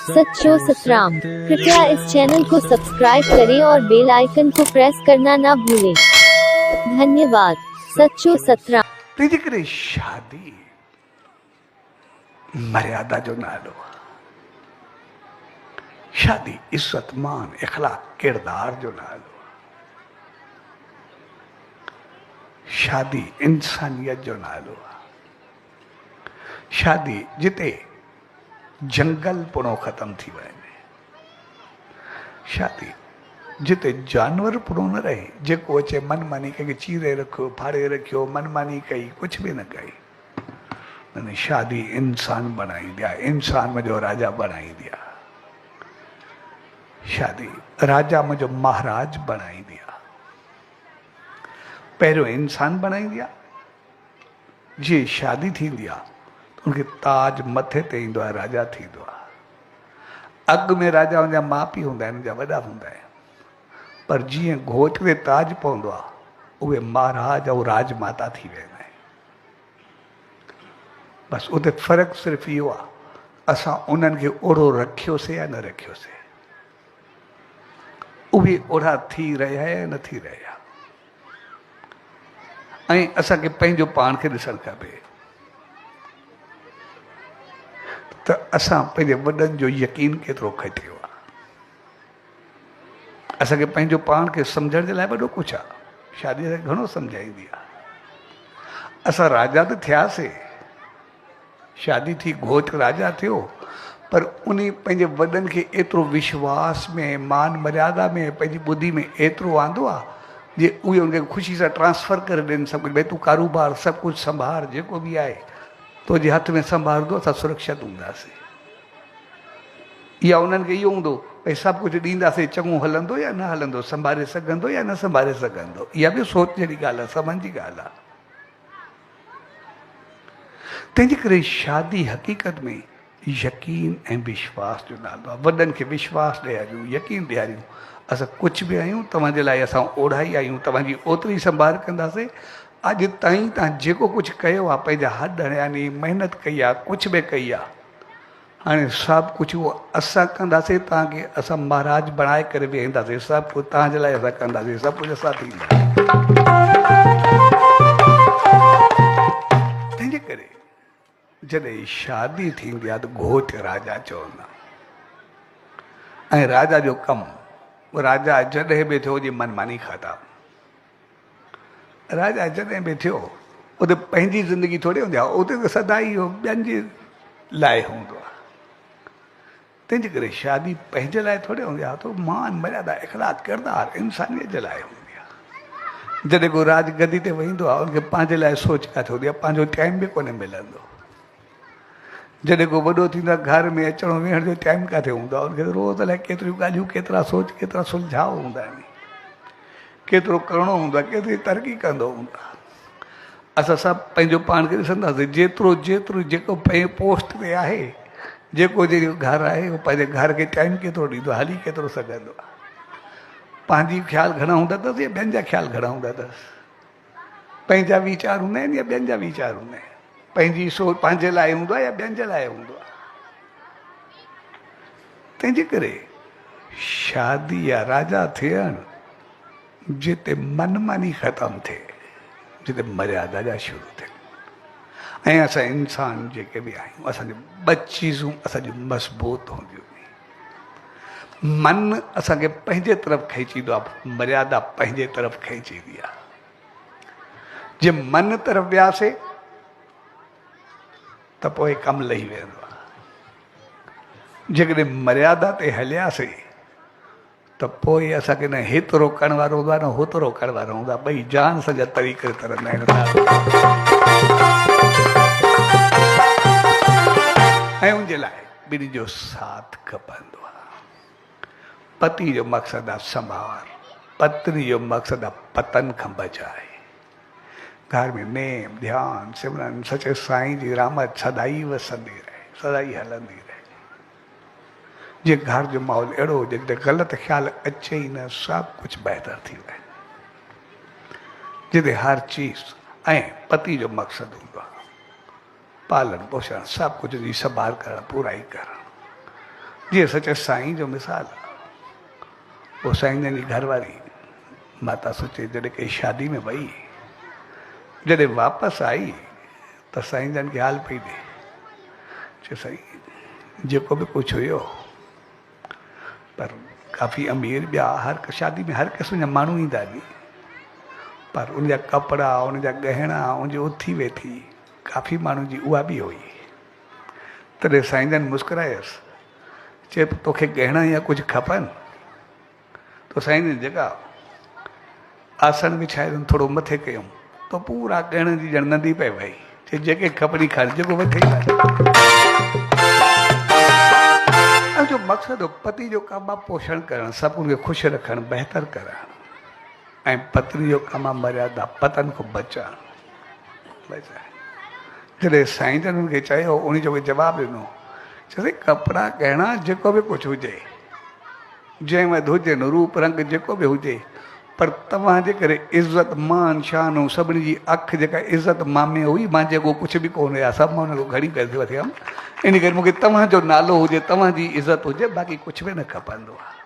सच्चो सतराम। कृपया इस चैनल को सब्सक्राइब करें और बेल आइकन को प्रेस करना ना भूलें। धन्यवाद। सच्चो सतराम। तेजी करे शादी मर्यादा जो नालो, शादी इज्जत मान इखलाक किरदार जो नालो, शादी इंसानियत जो नालो, शादी जिते जंगल पुणो खत्म थी वञे, शादी जिते जानवर पुणो न रहे, जेको अचे मनमानी कंहिंखे चीरे रखियो फाड़े रखियो, मनमानी कई, कुछ भी न कई। मैंने शादी इंसान बनाई दिया, इंसान मुझो राजा बनाई दिया, शादी राजा मुझो महाराज बनाई दिया। पहिरियों इंसान बनाई दिया, जी शादी थी दिया तो उनके ताज मथे ते ईंदो आहे, राजा थींदो आहे। अॻु में राजा उनजा माउ पीउ हूंदा आहिनि, उनजा वॾा हूंदा आहिनि, पर जीअं घोट ते ताज पवंदो आहे उहे महाराज ऐं राजमाता थी वेंदा आहिनि। बसि उते फ़र्क़ु सिर्फ़ु इहो आहे, असां उन्हनि खे ओढ़ो रखियोसीं या न रखियोसीं, उहे ओढ़ा थी रहिया या न थी रहिया। ऐं असांखे पंहिंजो पाण खे ॾिसणु खपे त असां पंहिंजे वॾनि जो यकीन केतिरो खटियो आहे। असांखे पंहिंजो पाण खे सम्झण जे लाइ वॾो कुझु आहे, शादी असांखे घणो सम्झाईंदी आहे। असां राजा त थियासीं, शादी थी घोट राजा थियो, पर उन पंहिंजे वॾनि खे एतिरो विश्वास में मान मर्यादा में पंहिंजी ॿुधी में एतिरो आंदो आहे जे उहे उनखे ख़ुशी सां ट्रांसफर करे ॾियनि सभु कुझु। भई तूं कारोबार सभु कुझु संभाल, जेको बि आहे तुंहिंजे हथ में संभालंदो, असां सुरक्षित हूंदासीं। या उन्हनि खे इहो हूंदो भई सभु कुझु ॾींदासीं, चङो हलंदो या न हलंदो, संभाले सघंदो या न संभाले सघंदो। इहा बि सोच जहिड़ी ॻाल्हि आहे, समझ जी ॻाल्हि आहे। तंहिंजे करे शादी हक़ीक़त में यकीन ऐं विश्वास जो नालो आहे। वॾनि खे विश्वास ॾियारियूं, यकीन ॾियारियूं, असां कुझु बि आहियूं तव्हांजे लाइ, असां ओढ़ाई आहियूं, तव्हांजी ओतिरी संभाल कंदासीं। अॼु ताईं तव्हां जेको कुझु कयो आहे, पंहिंजा हॾ हणिया नी, महिनत कई आहे, कुझु बि कई आहे, हाणे सभु कुझु उहो असां कंदासीं। तव्हांखे असां महाराज बणाए करे वेहंदासीं, सभु कुझु तव्हांजे लाइ असां कंदासीं, सभु कुझु असां थींदा। तंहिंजे करे जॾहिं शादी थींदी आहे त घोट राजा चवंदा, ऐं राजा जो कमु, राजा जॾहिं बि थियो जी मनमानी खाधा, राजा जॾहिं बि थियो उते पंहिंजी ज़िंदगी थोरी हूंदी आहे, उते त सदा ई ॿियनि जे लाइ हूंदो आहे। तंहिंजे करे शादी पंहिंजे लाइ थोरी हूंदी आहे, तो मान मर्यादा इखलाक किरदार इंसानियत जे लाइ हूंदी आहे। जॾहिं को राज गदी ते वेहींदो आहे, उनखे पंहिंजे लाइ सोच किथे हूंदी आहे, पंहिंजो टाइम बि कोन्हे मिलंदो। जॾहिं को वॾो थींदो आहे, घर में अचणु वेहण जो टाइम किथे हूंदो आहे, उनखे रोज़ अलाए केतिरियूं ॻाल्हियूं, केतिरा सोच, केतिरा सुलझाव हूंदा आहिनि, केतिरो करिणो हूंदो आहे, केतिरी तरक़ी कंदो हूंदो आहे। असां सभु पंहिंजो पाण खे ॾिसंदासीं, जेतिरो जेतिरो जेको पंहिंजे पोस्ट ते आहे, जेको जेको घर आहे, उहो पंहिंजे घर खे टाइम केतिरो ॾींदो, हली केतिरो सघंदो आहे। पंहिंजी ख़्यालु घणा हूंदा अथसि या ॿियनि जा ख़्यालु घणा हूंदा अथसि, पंहिंजा वीचार हूंदा आहिनि या ॿियनि जा वीचार हूंदा आहिनि, पंहिंजी सोच पंहिंजे लाइ हूंदो आहे या ॿियनि जे लाइ हूंदो आहे। तंहिंजे करे शादी या राजा थियणु जिते मनमानी ख़तमु थिए, जिते मर्यादा जा शुरू थिए, ऐं असां इंसान जेके बि आहियूं, असांजो ॿ चीज़ूं असांजूं मज़बूत हूंदियूं। मन असांखे पंहिंजे तरफ़ खीचींदो आहे, मर्यादा पंहिंजे तरफ़ खीचींदी आहे। जे मन तरफ़ वियासीं त पोइ कमु लही वेंदो आहे। जेकॾहिं मर्यादा ते हलियासीं त पोइ असांखे न हेतिरो करण वारो हूंदो आहे, न होतिरो करण वारो हूंदो आहे, ॿई जान सॼा तरीक़े तरंदा आहिनि। ऐं उनजे लाइ ॿिन्ही जो साथ खपंदो आहे। पति जो मक़सदु आहे संभार, पत्नी जो मक़सदु आहे पतन खां बचाए। घर में नेम ध्यान सिमरन सचे साईं जी रहमत सदाई वसंदी रहे, सदाई हलंदी रहे। जे घर जो माहौल अहिड़ो हुजे जिते ग़लति ख़्यालु अचे ई न, सभु कुझु बहितर थी वञे, जिते हर चीज़ ऐं पति जो मक़सदु हूंदो आहे पालन पोषण, सभु कुझु जी संभाल करणु, पूराई करणु। जीअं सचे साईं जो मिसाल आहे। पोइ साईं जन जी घरवारी माता सुचे जॾहिं कई शादी में वई, जॾहिं वापसि आई त साईं जन खे हाल पई ॾे, चयो साईं जेको बि कुझु हुयो, पर काफ़ी अमीर ॿिया हर शादी में हर क़िस्म जा माण्हू ईंदा नी, पर उनजा कपिड़ा, उनजा गहना, उनजी उथी वेठी काफ़ी माण्हुनि जी उहा बि हुई। तॾहिं साईं जन मुस्कुरायसि, चए तोखे गहना या कुझु खपनि? तो साईं जन जेका आसन विछाए थोरो मथे कयूं तो पूरा गहणनि जी ॼण नंदी पई वई, चए जेके खपणी खण, जेको वठे जो मक़सदु पति जो कमु आहे पोषण करणु, सभिनी खे ख़ुशि रखणु, बहितर करणु, ऐं पत्नी जो कमु आहे मर्यादा पतन खां बचाइणु। जॾहिं साईं जन हुनखे चयो, उन जो जवाबु ॾिनो, चयोसि कपिड़ा गहना जेको बि कुझु हुजे, जंहिं वटि हुजे न रूप रंग जेको बि हुजे, पर तव्हांजे करे इज़त मान शान ऐं सभिनी जी अखि जेका इज़त मां में हुई, मां जेको कुझु बि कोन हुया सभु मां हुनखे घणी पैसे वठी हुयमि, इन करे मूंखे तव्हांजो नालो हुजे, तव्हांजी इज़त हुजे, बाक़ी कुझु बि न खपंदो आहे।